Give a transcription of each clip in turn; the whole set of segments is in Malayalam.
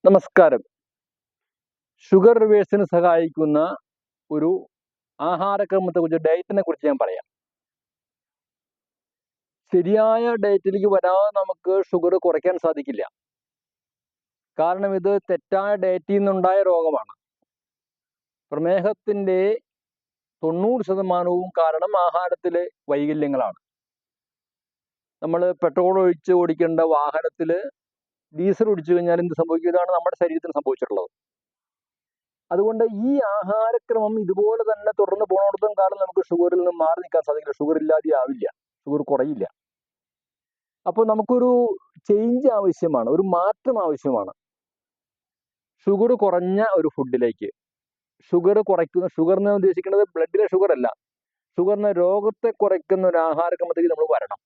നമസ്കാരം. ഷുഗർ റിവേഴ്സിന് സഹായിക്കുന്ന ഒരു ആഹാരക്രമത്തെക്കുറിച്ച്, ഡയറ്റിനെ കുറിച്ച് ഞാൻ പറയാം. ശരിയായ ഡയറ്റിലേക്ക് വരാതെ നമുക്ക് ഷുഗർ കുറയ്ക്കാൻ സാധിക്കില്ല. കാരണം ഇത് തെറ്റായ ഡയറ്റിൽ നിന്നുണ്ടായ രോഗമാണ്. പ്രമേഹത്തിൻ്റെ 90% കാരണം ആഹാരത്തിലെ വൈകല്യങ്ങളാണ്. നമ്മൾ പെട്രോൾ ഒഴിച്ച് ഓടിക്കേണ്ട വാഹനത്തിൽ ഡീസൽ ഒഴിച്ചു കഴിഞ്ഞാൽ എന്ത് സംഭവിക്കും? ഇതാണ് നമ്മുടെ ശരീരത്തിന് സംഭവിച്ചിട്ടുള്ളത്. അതുകൊണ്ട് ഈ ആഹാരക്രമം ഇതുപോലെ തന്നെ തുടർന്ന് പോകണോടത്തോളം കാലം നമുക്ക് ഷുഗറിൽ നിന്ന് മാറി നിൽക്കാൻ സാധിക്കില്ല. ഷുഗർ ഇല്ലാതെ ആവില്ല, ഷുഗർ കുറയില്ല. അപ്പോൾ നമുക്കൊരു ചേഞ്ച് ആവശ്യമാണ്, ഒരു മാറ്റം ആവശ്യമാണ്. ഷുഗർ കുറഞ്ഞ ഒരു ഫുഡിലേക്ക്, ഷുഗർ എന്ന് ഉദ്ദേശിക്കുന്നത് ബ്ലഡിലെ ഷുഗർ അല്ല, ഷുഗറിനെ രോഗത്തെ കുറയ്ക്കുന്ന ഒരു ആഹാരക്രമത്തേക്ക് നമ്മൾ വരണം.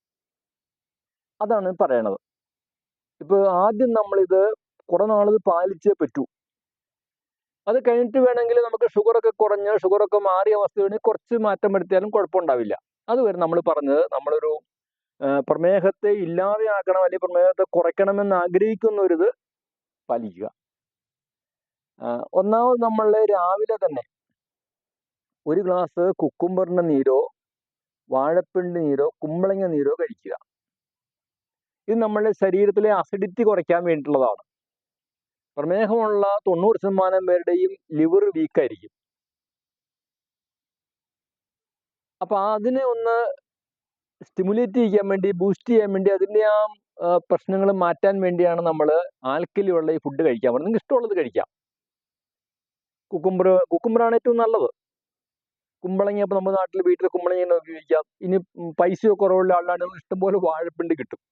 അതാണ് പറയണത്. ഇപ്പോൾ ആദ്യം നമ്മളിത് കുറെ നാളിത് പാലിച്ചേ പറ്റൂ. അത് കഴിഞ്ഞിട്ട് വേണമെങ്കിൽ നമുക്ക് ഷുഗറൊക്കെ കുറഞ്ഞ് ഷുഗറൊക്കെ മാറിയ അവസ്ഥ വേണമെങ്കിൽ കുറച്ച് മാറ്റം വരുത്തിയാലും കുഴപ്പമുണ്ടാവില്ല. അതുവരെ നമ്മൾ പറഞ്ഞത്, നമ്മളൊരു പ്രമേഹത്തെ ഇല്ലാതെയാക്കണം അല്ലെങ്കിൽ പ്രമേഹത്തെ കുറയ്ക്കണമെന്ന് ആഗ്രഹിക്കുന്നൊരിത് പാലിക്കുക. ഒന്നാമത് നമ്മൾ രാവിലെ തന്നെ ഒരു ഗ്ലാസ് കുക്കുംബറിൻ്റെ നീരോ വാഴപ്പിണ്ടി നീരോ കുമ്പളങ്ങ നീരോ കഴിക്കുക. ഇത് നമ്മളുടെ ശരീരത്തിലെ അസിഡിറ്റി കുറയ്ക്കാൻ വേണ്ടിയിട്ടുള്ളതാണ്. പ്രമേഹമുള്ള 90% പേരുടെയും ലിവർ വീക്കായിരിക്കും. അപ്പം അതിനെ ഒന്ന് സ്റ്റിമുലേറ്റ് ചെയ്യാൻ വേണ്ടി, ബൂസ്റ്റ് ചെയ്യാൻ വേണ്ടി, അതിൻ്റെ ആ പ്രശ്നങ്ങൾ മാറ്റാൻ വേണ്ടിയാണ് നമ്മൾ ആൽക്കലിയുള്ള ഈ ഫുഡ് കഴിക്കാൻ പറയുന്നത്. നിങ്ങൾക്ക് ഇഷ്ടമുള്ളത് കഴിക്കാം. കുക്കുംബറാണ് ഏറ്റവും നല്ലത്. കുമ്പളങ്ങ, ഇപ്പോൾ നമ്മുടെ നാട്ടിൽ വീട്ടിൽ കുമ്പളങ്ങ ഉപയോഗിക്കാം. ഇനി പൈസയോ കുറവുള്ള ആളാണെങ്കിൽ ഇഷ്ടംപോലെ വാഴപ്പിണ്ടി കിട്ടും.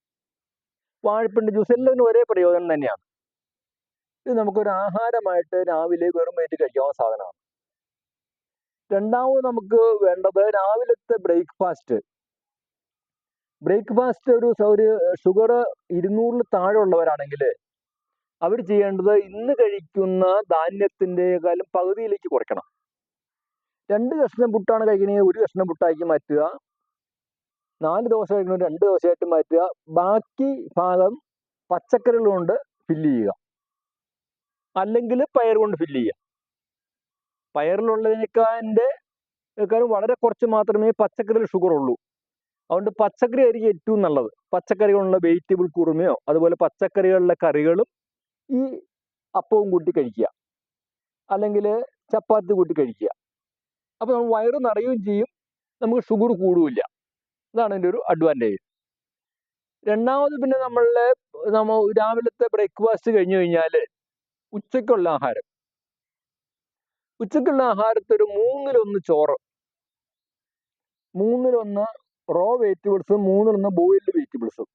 വാഴപ്പിണ്ടി ജ്യൂസ് എല്ലാത്തിനും ഒരേ പ്രയോജനം തന്നെയാണ്. ഇത് നമുക്കൊരു ആഹാരമായിട്ട് രാവിലെ വെറും വയറ്റിൽ കഴിക്കാവുന്ന സാധനമാണ്. രണ്ടാമത് നമുക്ക് വേണ്ടത് രാവിലത്തെ ബ്രേക്ക്ഫാസ്റ്റ്. ഒരു ഷുഗർ 200 താഴെ ഉള്ളവരാണെങ്കിൽ അവർ ചെയ്യേണ്ടത് ഇന്ന് കഴിക്കുന്ന ധാന്യത്തിൻ്റെക്കാളും പകുതിയിലേക്ക് കുറയ്ക്കണം. 2 കഷ്ണം പുട്ടാണ് കഴിക്കണമെങ്കിൽ 1 കഷ്ണം പുട്ടാക്കി മാറ്റുക. 4 ദോശ കഴിക്കണമെങ്കിൽ 2 ദോശയായിട്ട് മാറ്റുക. ബാക്കി ഭാഗം പച്ചക്കറികൾ കൊണ്ട് ഫില്ല് ചെയ്യുക, അല്ലെങ്കിൽ പയർ കൊണ്ട് ഫില്ല് ചെയ്യുക. പയറിലുള്ളതിനേക്കാളും വളരെ കുറച്ച് മാത്രമേ പച്ചക്കറിയിൽ ഷുഗർ ഉള്ളൂ. അതുകൊണ്ട് പച്ചക്കറി ആയിരിക്കും ഏറ്റവും നല്ലത്. പച്ചക്കറികളുള്ള വെജിറ്റബിൾ കുറുമയോ അതുപോലെ പച്ചക്കറികളിലെ കറികളും ഈ അപ്പവും കൂട്ടി കഴിക്കുക, അല്ലെങ്കിൽ ചപ്പാത്തി കൂട്ടി കഴിക്കുക. അപ്പോൾ നമ്മൾ വയറ് നിറയുകയും ചെയ്യും, നമുക്ക് ഷുഗർ കൂടുകയില്ല. അതാണ് എൻ്റെ ഒരു അഡ്വാൻറ്റേജ്. രണ്ടാമത് പിന്നെ നമ്മൾ രാവിലത്തെ ബ്രേക്ക്ഫാസ്റ്റ് കഴിഞ്ഞു കഴിഞ്ഞാൽ ഉച്ചയ്ക്കുള്ള ആഹാരത്തിൽ ഒരു 1/3 ചോറ്, 1/3 റോ വെജിറ്റബിൾസും 1/3 ബോയിൽഡ് വെജിറ്റബിൾസും.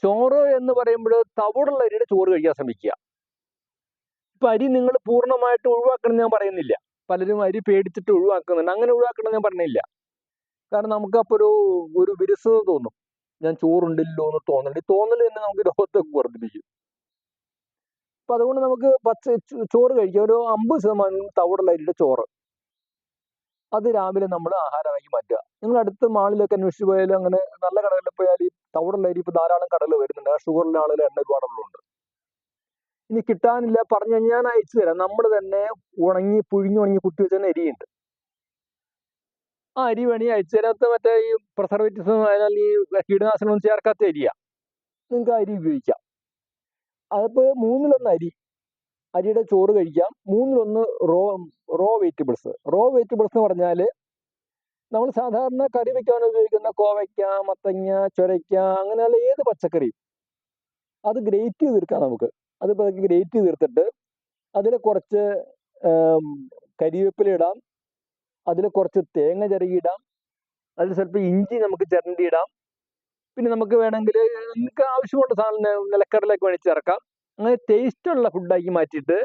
ചോറ് എന്ന് പറയുമ്പോൾ തവിടുള്ള അരിയുടെ ചോറ് കഴിക്കാൻ ശ്രമിക്കുക. ഇപ്പം അരി നിങ്ങൾ പൂർണ്ണമായിട്ട് ഒഴിവാക്കണം ഞാൻ പറയുന്നില്ല. പലരും അരി പേടിച്ചിട്ട് ഒഴിവാക്കുന്നുണ്ട്. അങ്ങനെ ഒഴിവാക്കണം ഞാൻ പറഞ്ഞില്ല. കാരണം നമുക്കപ്പോൾ ഒരു വിരസത തോന്നും. ഞാൻ ചോറുണ്ടല്ലോ എന്ന് തോന്നൽ തന്നെ നമുക്ക് രോഗത്തൊക്കെ വർദ്ധിപ്പിക്കും. അപ്പം അതുകൊണ്ട് നമുക്ക് ചോറ് കഴിക്കാം. ഒരു 50% തവിടുള്ള അരിയുടെ ചോറ്, അത് രാവിലെ നമ്മൾ ആഹാരമാക്കി മാറ്റുക. നിങ്ങൾ അടുത്ത മാളിലൊക്കെ അന്വേഷിച്ച് പോയാലും അങ്ങനെ നല്ല കടകളിൽ പോയാൽ ഈ തവിടുള്ള അരി ഇപ്പോൾ ധാരാളം കടകൾ വരുന്നുണ്ട്. ആ ഷുഗറിൻ്റെ ആളുകൾ എണ്ണ ഒരുപാടുള്ളതുണ്ട്. ഇനി കിട്ടാനില്ല പറഞ്ഞു കഴിഞ്ഞാൽ ഞാൻ അയച്ചു തരാം. നമ്മൾ തന്നെ പുഴുങ്ങി കുത്തി വെച്ച അരിയുണ്ട്. ആ അരി വേണമെങ്കിൽ അയച്ചു തരാത്ത, മറ്റേ ഈ പ്രിസർവേറ്റീവ്സ് അതായത് ഈ കീടനാശിനിയൊന്നും ചേർക്കാത്ത അരിയാണ്. നിങ്ങൾക്ക് അരി ഉപയോഗിക്കാം. അതിപ്പോൾ 1/3 അരിയുടെ ചോറ് കഴിക്കാം. 1/3 റോ വെജിറ്റബിൾസ് എന്ന് പറഞ്ഞാൽ നമ്മൾ സാധാരണ കറി വെക്കാൻ ഉപയോഗിക്കുന്ന കോവയ്ക്ക, മത്തങ്ങ, ചൊരയ്ക്ക, അങ്ങനെയുള്ള ഏത് പച്ചക്കറിയും അത് ഗ്രേറ്റ് ചെയ്ത് തീർക്കാം. നമുക്ക് അത് ഗ്രേറ്റ് ചെയ്ത് തീർത്തിട്ട് അതിൽ കുറച്ച് കരിവേപ്പില ഇടാം, അതിൽ കുറച്ച് തേങ്ങ ചിരകിയിടാം, അതിൽ സ്വല്പം ഇഞ്ചി നമുക്ക് ചിരണ്ടി ഇടാം. പിന്നെ നമുക്ക് വേണമെങ്കിൽ നിങ്ങൾക്ക് ആവശ്യമുള്ള സാധനം നിലക്കടലൊക്കെ വേണ്ടി ചേർക്കാം. അങ്ങനെ ടേസ്റ്റുള്ള ഫുഡാക്കി മാറ്റിയിട്ട്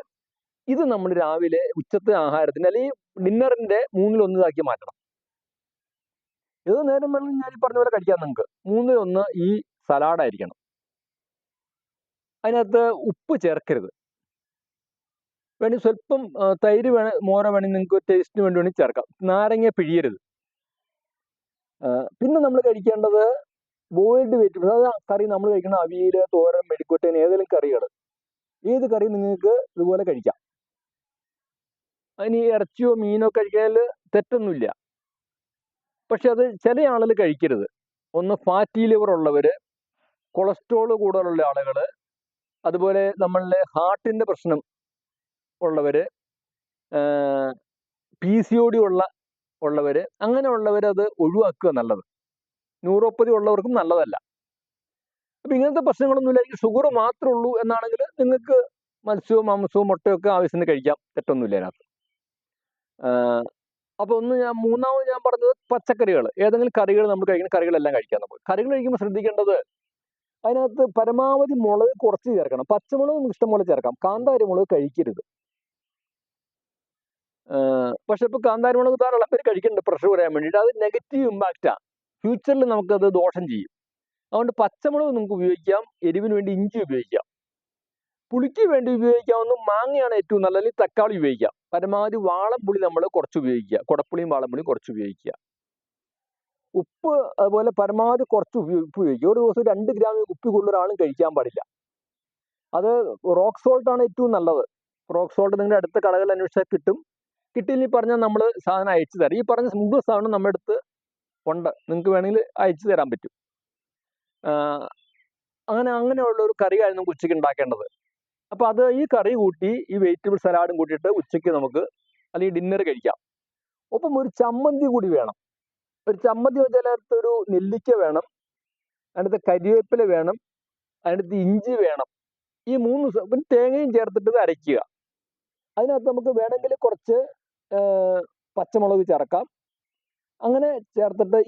ഇത് നമ്മൾ രാവിലെ ഉച്ചത്തെ ആഹാരത്തിന് അല്ലെങ്കിൽ ഡിന്നറിൻ്റെ 1/3 മാറ്റണം. ഇത് നേരം വേണം ഞാൻ ഈ പറഞ്ഞ പോലെ കഴിക്കാം. നിങ്ങൾക്ക് 1/3 ഈ സലാഡായിരിക്കണം. അതിനകത്ത് ഉപ്പ് ചേർക്കരുത്. വേണമെങ്കിൽ സ്വല്പം തൈര് മോരോ വേണമെങ്കിൽ നിങ്ങൾക്ക് ടേസ്റ്റിന് വേണ്ടി ചേർക്കാം. നാരങ്ങ പിഴിയരുത്. പിന്നെ നമ്മൾ കഴിക്കേണ്ടത് ബോയിൽഡ് വെജിറ്റബിൾസ്. അത് കറി നമ്മൾ കഴിക്കുന്ന അവിയൽ, തോരൻ, മെഴുക്കുവരട്ടി ഏത് കറി നിങ്ങൾക്ക് ഇതുപോലെ കഴിക്കാം. അതിന് ഇറച്ചിയോ മീനോ കഴിക്കാൽ തെറ്റൊന്നുമില്ല. പക്ഷെ അത് ചില ആളുകൾ കഴിക്കരുത്. ഒന്ന് ഫാറ്റി ലിവർ ഉള്ളവർ, കൊളസ്ട്രോൾ കൂടുതലുള്ള ആളുകൾ, അതുപോലെ നമ്മളുടെ ഹാർട്ടിൻ്റെ പ്രശ്നം ഉള്ളവർ, PCOD ഉള്ളവർ, അങ്ങനെയുള്ളവർ അത് ഒഴിവാക്കുക നല്ലത്. ന്യൂറോപ്പതി ഉള്ളവർക്കും നല്ലതല്ല. അപ്പം ഇങ്ങനത്തെ പ്രശ്നങ്ങളൊന്നുമില്ല, എനിക്ക് ഷുഗർ മാത്രമേ ഉള്ളൂ എന്നാണെങ്കിൽ നിങ്ങൾക്ക് മത്സ്യവും മാംസവും മുട്ടയൊക്കെ ആവശ്യത്തിന് കഴിക്കാം, തെറ്റൊന്നുമില്ല അതിനകത്ത്. അപ്പോൾ മൂന്നാമത് ഞാൻ പറഞ്ഞത് പച്ചക്കറികൾ. ഏതെങ്കിലും കറികൾ നമ്മൾ കഴിക്കുന്ന കറികളെല്ലാം കഴിക്കാൻ നമുക്ക്. കറികൾ കഴിക്കുമ്പോൾ ശ്രദ്ധിക്കേണ്ടത് അതിനകത്ത് പരമാവധി മുളക് കുറച്ച് ചേർക്കണം. പച്ചമുളക് ഇഷ്ടംപോലെ ചേർക്കാം, കാന്താരി മുളക് കഴിക്കരുത്. പക്ഷെ ഇപ്പോൾ കാന്താരി മുളക് ധാരാളം പേര് കഴിക്കുന്നുണ്ട് പ്രഷർ കുറയാൻ വേണ്ടിയിട്ട്. അത് നെഗറ്റീവ് ഇമ്പാക്റ്റാണ്, ഫ്യൂച്ചറിൽ നമുക്കത് ദോഷം ചെയ്യും. അതുകൊണ്ട് പച്ചമുളക് നമുക്ക് ഉപയോഗിക്കാം, എരിവിന് വേണ്ടി ഇഞ്ചി ഉപയോഗിക്കാം, പുളിക്ക് വേണ്ടി ഉപയോഗിക്കാവുന്ന മാങ്ങയാണ് ഏറ്റവും നല്ലത്, അല്ലെങ്കിൽ തക്കാളി ഉപയോഗിക്കാം. പരമാവധി വാളംപുളി നമ്മൾ കുറച്ച് ഉപയോഗിക്കുക, കുടപ്പുളിയും വാളംപുളിയും കുറച്ച് ഉപയോഗിക്കുക. ഉപ്പ് അതുപോലെ പരമാവധി കുറച്ച് ഉപ്പ് ഉപയോഗിക്കുക. ഒരു ദിവസം 2 ഗ്രാം ഉപ്പ് കൂടുതൽ ഒരാളും കഴിക്കാൻ പാടില്ല. അത് റോക്ക് സോൾട്ടാണ് ഏറ്റവും നല്ലത്. റോക്ക് സോൾട്ട് നിങ്ങളുടെ അടുത്ത കടകളിൽ അന്വേഷിച്ചാൽ കിട്ടും. കിട്ടിയില്ലെങ്കിൽ പറഞ്ഞാൽ നമ്മൾ സാധനം അയച്ചു തരാം. ഈ പറഞ്ഞ മുഴുവൻ സാധനം നമ്മുടെ അടുത്ത് ഉണ്ട്, നിങ്ങൾക്ക് വേണമെങ്കിൽ അയച്ചു തരാൻ പറ്റും. അങ്ങനെയുള്ള ഒരു കറിയായിരുന്നു നമുക്ക് ഉച്ചയ്ക്ക് ഉണ്ടാക്കേണ്ടത്. അപ്പോൾ അത് ഈ കറി കൂട്ടി ഈ വെജിറ്റബിൾ സലാഡും കൂട്ടിയിട്ട് ഉച്ചയ്ക്ക് നമുക്ക് അല്ലെങ്കിൽ ഡിന്നർ കഴിക്കാം. ഒപ്പം ഒരു ചമ്മന്തി കൂടി വേണം. ഒരു ചമ്മന്തി വെച്ചാൽ അതിനകത്ത് ഒരു നെല്ലിക്ക വേണം, അതിനകത്ത് കരിവേപ്പില വേണം, അതിനകത്ത് ഇഞ്ചി വേണം. ഈ 3 പിന്നെ തേങ്ങയും ചേർത്തിട്ട് ഇത് അരയ്ക്കുക. അതിനകത്ത് നമുക്ക് വേണമെങ്കിൽ കുറച്ച് പച്ചമുളക് ചേർക്കാം. അങ്ങനെ ചേർത്തിട്ട്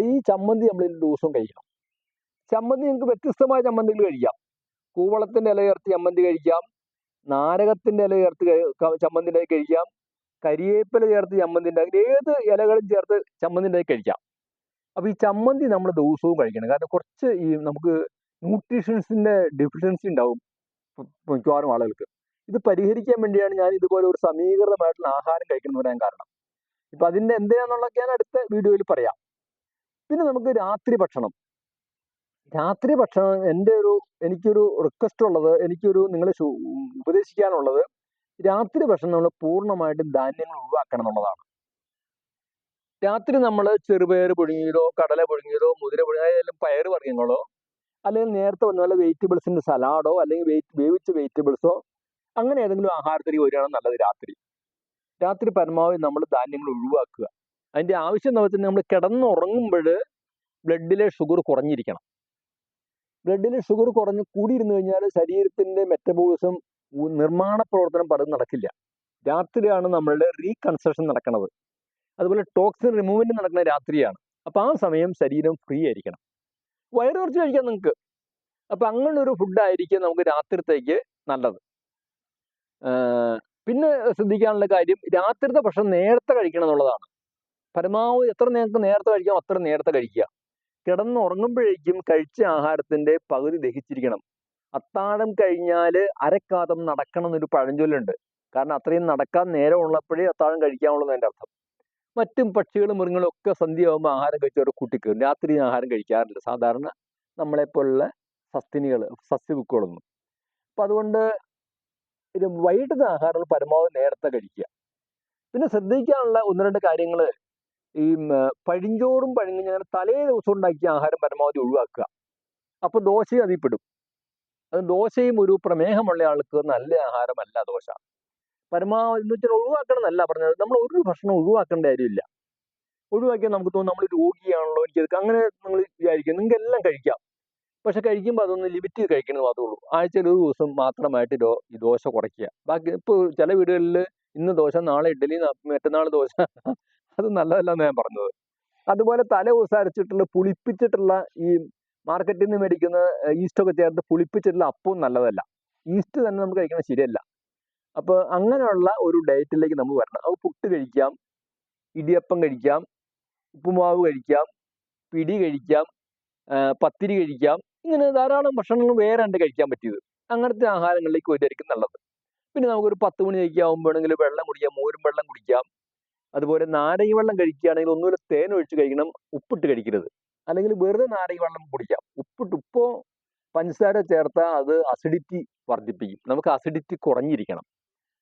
ഈ ചമ്മന്തി നമ്മൾ ദിവസവും കഴിക്കണം. ചമ്മന്തി നിങ്ങൾക്ക് വ്യത്യസ്തമായ ചമ്മന്തികൾ കഴിക്കാം. കൂവളത്തിൻ്റെ ഇല ചേർത്ത് ചമ്മന്തി കഴിക്കാം, നാരകത്തിൻ്റെ ഇല ചേർത്ത് ചമ്മന്തി ഉണ്ടാക്കി കഴിക്കാം, കരിവേപ്പില ചേർത്ത് ചമ്മന്തി ഉണ്ടാക്കി, ഏത് ഇലകളും ചേർത്ത് ചമ്മന്തി ഉണ്ടാക്കി കഴിക്കാം. അപ്പോൾ ഈ ചമ്മന്തി നമ്മൾ ദിവസവും കഴിക്കണം. കാരണം കുറച്ച് ഈ നമുക്ക് ന്യൂട്രീഷൻസിൻ്റെ ഡെഫിഷ്യൻസി ഉണ്ടാവും മിക്കവാറും ആളുകൾക്ക്. ഇത് പരിഹരിക്കാൻ വേണ്ടിയാണ് ഞാൻ ഇതുപോലെ ഒരു സമീകൃതമായിട്ടുള്ള ആഹാരം കഴിക്കുന്നത് പറയാൻ കാരണം. ഇപ്പം അതിൻ്റെ എന്തിനാന്നുള്ളതൊക്കെ ഞാൻ അടുത്ത വീഡിയോയിൽ പറയാം. പിന്നെ നമുക്ക് രാത്രി ഭക്ഷണം എനിക്കൊരു റിക്വസ്റ്റ് ഉള്ളത്, നിങ്ങളെ ഉപദേശിക്കാനുള്ളത്, രാത്രി ഭക്ഷണം നമ്മൾ പൂർണ്ണമായിട്ടും ധാന്യങ്ങൾ ഒഴിവാക്കണം എന്നുള്ളതാണ്. രാത്രി നമ്മൾ ചെറുപയർ പുഴുങ്ങിയതോ കടല പുഴുങ്ങിയതോ മുതിര പുഴുങ്ങിയതോ പയർ വർഗ്ഗങ്ങളോ അല്ലെങ്കിൽ നേരത്തെ പറഞ്ഞ പോലെ വെജിറ്റബിൾസിൻ്റെ സലാഡോ അല്ലെങ്കിൽ വേവിച്ച വെജിറ്റബിൾസോ അങ്ങനെ ഏതെങ്കിലും ആഹാരത്തിലേക്ക് വരികയാണ് നല്ലത്. രാത്രി പരമാവധി നമ്മൾ ധാന്യങ്ങൾ ഒഴിവാക്കുക. അതിൻ്റെ ആവശ്യം എന്ന് വെച്ചാൽ നമ്മൾ കിടന്നുറങ്ങുമ്പോൾ ബ്ലഡിലെ ഷുഗർ കുറഞ്ഞിരിക്കണം. ബ്ലഡിൽ ഷുഗർ കൂടിയിരുന്നു കഴിഞ്ഞാൽ ശരീരത്തിൻ്റെ മെറ്റബോളിസം, നിർമ്മാണ പ്രവർത്തനം പലതും നടക്കില്ല. രാത്രിയാണ് നമ്മളുടെ റീകൺസ്ട്രക്ഷൻ നടക്കുന്നത്. അതുപോലെ ടോക്സിൻ റിമൂവ്മെന്റ് നടക്കുന്നത് രാത്രിയാണ്. അപ്പോൾ ആ സമയം ശരീരം ഫ്രീ ആയിരിക്കണം. വയറ് കുറച്ച് കഴിക്കാം നിങ്ങൾക്ക്. അപ്പം അങ്ങനൊരു ഫുഡായിരിക്കും നമുക്ക് രാത്രിത്തേക്ക് നല്ലത്. പിന്നെ ശ്രദ്ധിക്കാനുള്ള കാര്യം, രാത്രിത്തെ ഭക്ഷണം നേരത്തെ കഴിക്കണം എന്നുള്ളതാണ്. പരമാവധി എത്ര നേരത്തെ കഴിക്കാം അത്ര നേരത്തെ കഴിക്കുക. കിടന്നുറങ്ങുമ്പോഴേക്കും കഴിച്ച ആഹാരത്തിൻ്റെ പകുതി ദഹിച്ചിരിക്കണം. അത്താഴം കഴിഞ്ഞാൽ അരക്കാതം നടക്കണം എന്നൊരു പഴഞ്ചൊല്ലുണ്ട്. കാരണം അത്രയും നടക്കാൻ നേരമുള്ളപ്പോഴേ അത്താഴം കഴിക്കാനുള്ളത് എൻ്റെ അർത്ഥം. മറ്റും പക്ഷികളും മൃഗങ്ങളും ഒക്കെ സന്ധ്യയാകുമ്പോൾ ആഹാരം കഴിച്ചവരെ കൂട്ടിക്കയറും. രാത്രി ആഹാരം കഴിക്കാറില്ല സാധാരണ നമ്മളെപ്പോലുള്ള സസ്യബുക്കുകളൊന്നും. അപ്പം അതുകൊണ്ട് ഇത് വൈകിട്ടത്തെ ആഹാരം പരമാവധി നേരത്തെ കഴിക്കുക. പിന്നെ ശ്രദ്ധിക്കാനുള്ള 1-2 കാര്യങ്ങൾ, ഈ പഴഞ്ചോറും പഴങ്കഞ്ഞിയും തലേ ദിവസം ഉണ്ടാക്കിയ ആഹാരം പരമാവധി ഒഴിവാക്കുക. അപ്പോൾ ദോശയും അതിൽ പെടും. അത് ദോശയും ഒരു പ്രമേഹമുള്ള ആൾക്ക് നല്ല ആഹാരമല്ല ദോശ. പരമാവധി എന്ന് വെച്ചാൽ ഒഴിവാക്കണം എന്നല്ല പറഞ്ഞത്, നമ്മൾ ഒരു ഭക്ഷണം ഒഴിവാക്കേണ്ട കാര്യമില്ല. ഒഴിവാക്കിയാൽ നമുക്ക് തോന്നും നമ്മൾ രോഗിയാണല്ലോ, എനിക്കത് അങ്ങനെ നിങ്ങൾ വിചാരിക്കും. നിങ്ങൾക്ക് എല്ലാം കഴിക്കാം, പക്ഷെ കഴിക്കുമ്പോൾ അതൊന്ന് ലിമിറ്റ് ചെയ്ത് കഴിക്കണമെന്ന് മാത്രമേ ഉള്ളൂ. ആഴ്ചയിൽ ഒരു ദിവസം മാത്രമായിട്ട് ഈ ദോശ കുറയ്ക്കുക. ബാക്കി ഇപ്പോൾ ചില വീടുകളിൽ ഇന്ന് ദോശ നാളെ ഇഡ്ഡലി മറ്റന്നാൾ ദോശ, അത് നല്ലതല്ലെന്ന് ഞാൻ പറഞ്ഞത്. അതുപോലെ തലേ ദിവസം അരച്ചിട്ടുള്ള പുളിപ്പിച്ചിട്ടുള്ള ഈ മാർക്കറ്റിൽ നിന്ന് മേടിക്കുന്ന ഈസ്റ്റൊക്കെ ചേർത്ത് പുളിപ്പിച്ചിട്ടുള്ള അപ്പവും നല്ലതല്ല. ഈസ്റ്റ് തന്നെ നമുക്ക് കഴിക്കുന്നത് ശരിയല്ല. അപ്പോൾ അങ്ങനെയുള്ള ഒരു ഡയറ്റിലേക്ക് നമ്മൾ വരണം. അത് പുട്ട് കഴിക്കാം, ഇടിയപ്പം കഴിക്കാം, ഉപ്പുമാവ് കഴിക്കാം, പിടി കഴിക്കാം, പത്തിരി കഴിക്കാം. ഇങ്ങനെ ധാരാളം ഭക്ഷണങ്ങൾ വേറെ ഉണ്ട് കഴിക്കാൻ പറ്റിയത്. അങ്ങനത്തെ ആഹാരങ്ങളിലേക്ക് വരികയായിരിക്കും നല്ലത്. പിന്നെ നമുക്കൊരു 10 മണിയൊക്കെ ആകുമ്പോഴെങ്കിൽ വെള്ളം കുടിക്കാം, മോരും വെള്ളം കുടിക്കാം. അതുപോലെ നാരങ്ങ വെള്ളം കഴിക്കുകയാണെങ്കിൽ ഒന്നുമില്ല തേൻ ഒഴിച്ച് കഴിക്കണം, ഉപ്പിട്ട് കഴിക്കരുത്. അല്ലെങ്കിൽ വെറുതെ നാരങ്ങ വെള്ളം കുടിക്കാം. ഉപ്പോ പഞ്ചസാര ചേർത്താൽ അത് അസിഡിറ്റി വർദ്ധിപ്പിക്കും. നമുക്ക് അസിഡിറ്റി കുറഞ്ഞിരിക്കണം.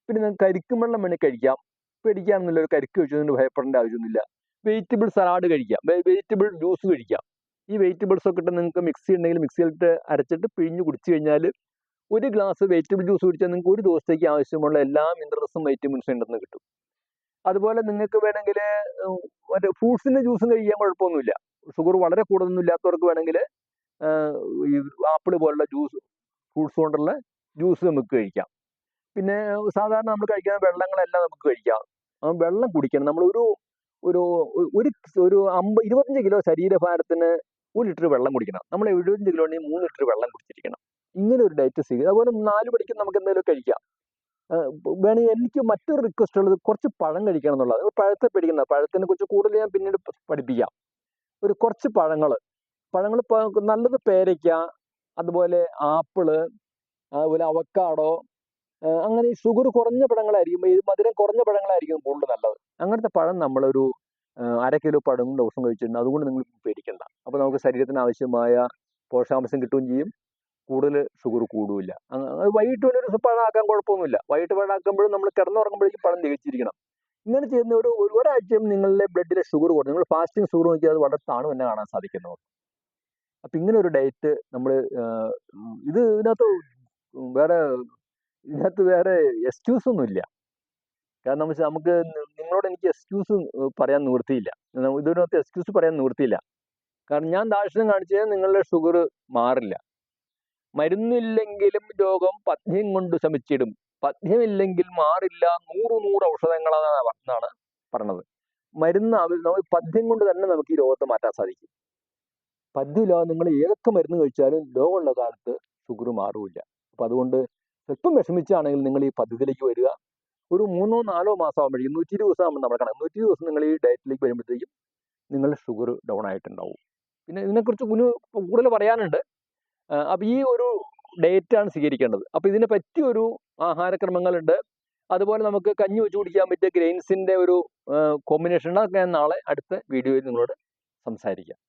പിന്നെ നിങ്ങൾക്ക് കരിക്കും വെള്ളം വേണമെങ്കിൽ കഴിക്കാം. പേടിക്കാനൊന്നുമില്ല, ഒരു കരിക്ക് കഴിച്ചതിന് ഭയപ്പെടേണ്ട ആവശ്യമൊന്നുമില്ല. വെജിറ്റബിൾ സലാഡ് കഴിക്കാം, വെജിറ്റബിൾ ജ്യൂസ് കഴിക്കാം. ഈ വെജിറ്റബിൾസ് ഒക്കെ ഇട്ട് നിങ്ങൾക്ക് മിക്സി ഉണ്ടെങ്കിൽ മിക്സിയിലിട്ട് അരച്ചിട്ട് പിഴിഞ്ഞ് കുടിച്ചു കഴിഞ്ഞാൽ, ഒരു ഗ്ലാസ് വെജിറ്റബിൾ ജ്യൂസ് കുടിച്ചാൽ നിങ്ങൾക്ക് ഒരു ദിവസത്തേക്ക് ആവശ്യമുള്ള എല്ലാ മിനറൽസും വൈറ്റമിൻസും ഉണ്ടെന്ന് കിട്ടും. അതുപോലെ നിങ്ങൾക്ക് വേണമെങ്കിൽ മറ്റേ ഫ്രൂട്ട്സിൻ്റെ ജ്യൂസും കഴിക്കാൻ കുഴപ്പമൊന്നുമില്ല. ഷുഗർ വളരെ കൂടുതലൊന്നും ഇല്ലാത്തവർക്ക് വേണമെങ്കിൽ ഈ ആപ്പിൾ പോലുള്ള ജ്യൂസ്, ഫ്രൂട്ട്സ് കൊണ്ടുള്ള ജ്യൂസ് നമുക്ക് കഴിക്കാം. പിന്നെ സാധാരണ നമ്മൾ കഴിക്കുന്ന വെള്ളങ്ങളെല്ലാം നമുക്ക് കഴിക്കാം. വെള്ളം കുടിക്കണം. നമ്മളൊരു ഒരു ഒരു ഒരു 25 കിലോ ശരീരഭാരത്തിന് 1 ലിറ്റർ വെള്ളം കുടിക്കണം. നമ്മൾ 75 കിലോ ഉണ്ടെങ്കിൽ 3 ലിറ്റർ വെള്ളം കുടിച്ചിരിക്കണം. ഇങ്ങനെ ഒരു ഡയറ്റ് സ്വീകരിക്കുക. അതുപോലെ 4 മണിക്ക് നമുക്ക് എന്തെങ്കിലും കഴിക്കാം. വേണമെങ്കിൽ എനിക്ക് മറ്റൊരു റിക്വസ്റ്റ് ഉള്ളത് കുറച്ച് പഴം കഴിക്കണം എന്നുള്ളത്. പഴത്തെ പേടിക്കുന്ന, പഴത്തിനെ കുറിച്ച് കൂടുതൽ ഞാൻ പിന്നീട് പഠിപ്പിക്കാം. ഒരു കുറച്ച് പഴങ്ങൾ നല്ലത് പേരയ്ക്ക, അതുപോലെ ആപ്പിള്, അതുപോലെ അവക്കാഡോ, അങ്ങനെ ഈ ഷുഗർ കുറഞ്ഞ പഴങ്ങളായിരിക്കും, ഈ മധുരം കുറഞ്ഞ പഴങ്ങളായിരിക്കും കൂടുതൽ നല്ലത്. അങ്ങനത്തെ പഴം നമ്മളൊരു 1/2 കിലോ പഴം ദിവസം കഴിച്ചിട്ടുണ്ട്. അതുകൊണ്ട് നിങ്ങൾ പേടിക്കണ്ട. അപ്പോൾ നമുക്ക് ശരീരത്തിന് ആവശ്യമായ പോഷകാംശം കിട്ടുകയും ചെയ്യും, കൂടുതൽ ഷുഗർ കൂടുകയില്ല. വൈകിട്ട് ഒരു പഴം ആക്കാൻ കുഴപ്പമൊന്നുമില്ല. വൈകിട്ട് പഴം ആക്കുമ്പോഴും നമ്മൾ കിടന്നുറങ്ങുമ്പോഴേക്കും പഴം തികച്ചിരിക്കണം. ഇങ്ങനെ ചെയ്യുന്ന ഒരാഴ്ചയും നിങ്ങളുടെ ബ്ലഡിലെ ഷുഗർ കുറഞ്ഞു. നിങ്ങൾ ഫാസ്റ്റിംഗ് ഷുഗർ നോക്കിയാൽ അത് വളരെ താണു തന്നെ കാണാൻ സാധിക്കുന്നു. അപ്പം ഇങ്ങനെ ഒരു ഡയറ്റ് നമ്മൾ ഇതിനകത്ത് വേറെ എക്സ്ക്യൂസ് ഒന്നുമില്ല. കാരണം നമുക്ക് നിങ്ങളോട് എനിക്ക് എക്സ്ക്യൂസ് പറയാൻ നിവൃത്തിയില്ല. ഇതിനകത്ത് എക്സ്ക്യൂസ് പറയാൻ നിവൃത്തിയില്ല. കാരണം ഞാൻ ദാക്ഷിണ്യം കാണിച്ചാൽ നിങ്ങളുടെ ഷുഗർ മാറില്ല. മരുന്നില്ലെങ്കിലും രോഗം പഥ്യം കൊണ്ട് ശമിച്ചിടും, പഥ്യമില്ലെങ്കിൽ മാറില്ല 100 ഔഷധങ്ങളാണ് പറഞ്ഞത്. നമുക്ക് പഥ്യം കൊണ്ട് തന്നെ നമുക്ക് ഈ രോഗത്തെ മാറ്റാൻ സാധിക്കും. പഥ്യമില്ലാതെ നിങ്ങൾ ഏതൊക്കെ മരുന്ന് കഴിച്ചാലും രോഗമുള്ള കാലത്ത് ഷുഗർ മാറില്ല. അപ്പം അതുകൊണ്ട് സ്വല്പം വിഷമിച്ചാണെങ്കിൽ നിങ്ങൾ ഈ പദ്ധതിയിലേക്ക് വരിക. ഒരു 3-4 മാസം ആകുമ്പോഴേക്കും 120 ദിവസം ആകുമ്പോൾ നമ്മൾ കണക്ക് 120 ദിവസം നിങ്ങൾ ഈ ഡയറ്റിലേക്ക് വരുമ്പോഴത്തേക്കും നിങ്ങളുടെ ഷുഗർ ഡൗൺ ആയിട്ടുണ്ടാവും. പിന്നെ ഇതിനെക്കുറിച്ച് കൂടുതൽ പറയാനുണ്ട്. അപ്പം ഈ ഒരു ഡയറ്റാണ് സ്വീകരിക്കേണ്ടത്. അപ്പോൾ ഇതിനെ പറ്റിയൊരു ആഹാരക്രമങ്ങളുണ്ട്. അതുപോലെ നമുക്ക് കഞ്ഞി വെച്ച് കുടിക്കാൻ പറ്റിയ ഗ്രെയിൻസിൻ്റെ ഒരു കോമ്പിനേഷൻ ഉണ്ട്. അതൊക്കെ ഞാൻ നാളെ അടുത്ത വീഡിയോയിൽ നിങ്ങളോട് സംസാരിക്കാം.